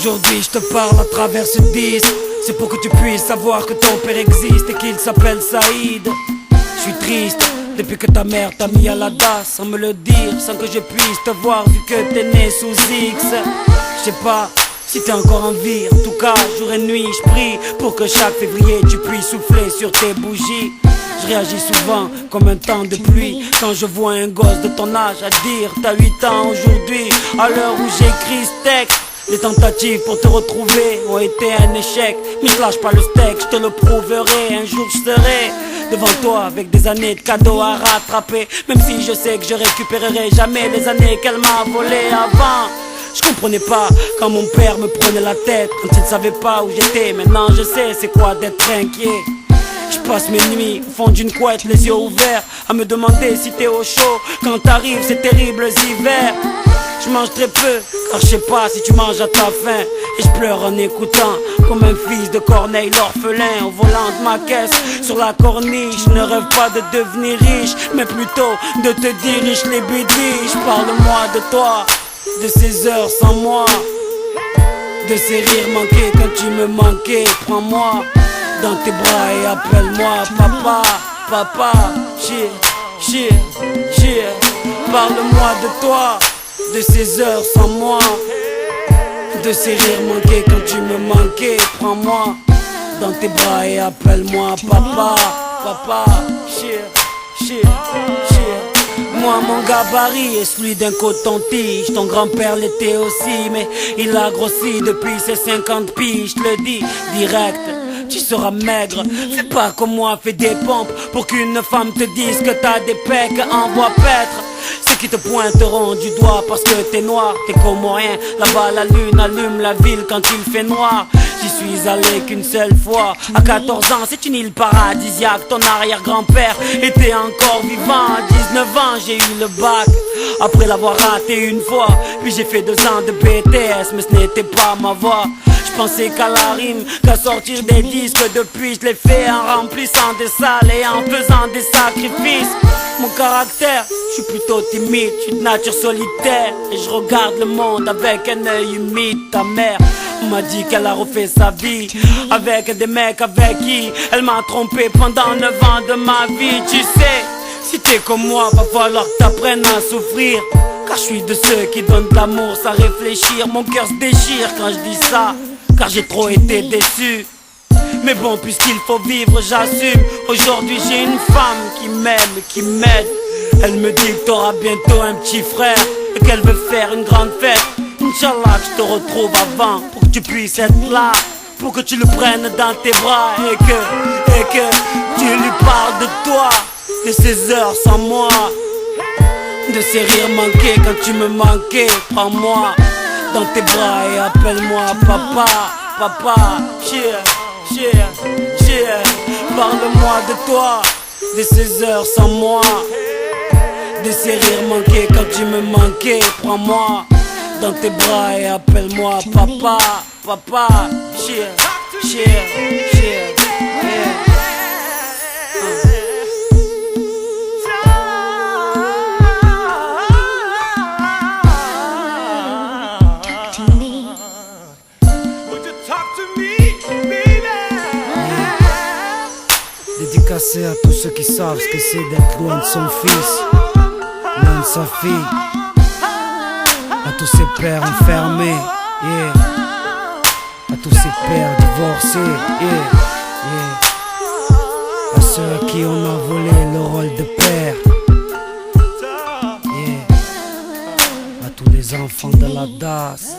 Aujourd'hui je te parle à travers ce disque. C'est pour que tu puisses savoir que ton père existe et qu'il s'appelle Saïd. Je suis triste depuis que ta mère t'a mis à la DAS, sans me le dire, sans que je puisse te voir vu que t'es né sous X. Je sais pas si t'es encore en vie, en tout cas jour et nuit je prie pour que chaque février tu puisses souffler sur tes bougies. Je réagis souvent comme un temps de pluie quand je vois un gosse de ton âge à dire t'as 8 ans aujourd'hui. À l'heure où j'écris ce texte, les tentatives pour te retrouver ont été un échec. Mais je lâche pas le steak, je te le prouverai. Un jour je serai devant toi avec des années de cadeaux à rattraper. Même si je sais que je récupérerai jamais les années qu'elle m'a volées avant. Je comprenais pas quand mon père me prenait la tête, quand il ne savait pas où j'étais. Maintenant je sais c'est quoi d'être inquiet. Je passe mes nuits au fond d'une couette, les yeux ouverts, à me demander si t'es au chaud quand t'arrives ces terribles hivers. Je mange très peu, car je sais pas si tu manges à ta faim. Et je pleure en écoutant, comme un fils de Corneille l'orphelin. Au volant de ma caisse, sur la corniche. Je ne rêve pas de devenir riche, mais plutôt de te diriger les bidiches. Parle-moi de toi, de ces heures sans moi, de ces rires manqués quand tu me manquais. Prends-moi dans tes bras et appelle-moi papa, papa, chier, chier, chier. Parle-moi de toi, de ces heures sans moi, de ces rires manqués quand tu me manquais. Prends-moi dans tes bras et appelle-moi papa, papa, chier, chier, chier. Moi mon gabarit est celui d'un coton-tige. Ton grand-père l'était aussi, mais il a grossi depuis ses 50 piges. Je le dis direct, tu seras maigre. Fais pas comme moi, fais des pompes pour qu'une femme te dise que t'as des pecs. Envoie paître ceux qui te pointeront du doigt parce que t'es noir, t'es comme rien. Là-bas la lune allume la ville quand il fait noir. J'y suis allé qu'une seule fois, à 14 ans, c'est une île paradisiaque. Ton arrière-grand-père était encore vivant. À 19 ans, j'ai eu le bac, après l'avoir raté une fois. Puis j'ai fait 2 ans de BTS, mais ce n'était pas ma voie. Je pensais qu'à la rime, qu'à sortir des disques. Depuis je l'ai fait en remplissant des salles et en faisant des sacrifices. Mon caractère, je suis plutôt timide, je suis de nature solitaire. Et je regarde le monde avec un œil humide. Ta mère m'a dit qu'elle a refait sa vie avec des mecs avec qui elle m'a trompé pendant 9 ans de ma vie. Tu sais, si t'es comme moi, va falloir que t'apprennes à souffrir. Car je suis de ceux qui donnent de l'amour sans réfléchir. Mon cœur se déchire quand je dis ça, car j'ai trop été déçu. Mais bon, puisqu'il faut vivre, j'assume. Aujourd'hui j'ai une femme qui m'aime, qui m'aide. Elle me dit que t'auras bientôt un petit frère et qu'elle veut faire une grande fête. Inch'Allah que je te retrouve avant, pour que tu puisses être là, pour que tu le prennes dans tes bras et que tu lui parles de toi, de ces heures sans moi, de ces rires manqués quand tu me manquais. Prends-moi dans tes bras et appelle-moi papa, papa, cheer, cheer, cheer. Parle-moi de toi, de ces heures sans moi, de ces rires manqués quand tu me manquais. Prends-moi dans tes bras et appelle-moi papa, papa, cheer, cheer, cheer, yeah. Dédicacé à tous ceux qui savent ce que c'est d'être loin de son fils, loin de sa fille. À tous ces pères enfermés, yeah. À tous ces pères divorcés, yeah, yeah. À ceux à qui on a volé le rôle de père, yeah. À tous les enfants de la DAS.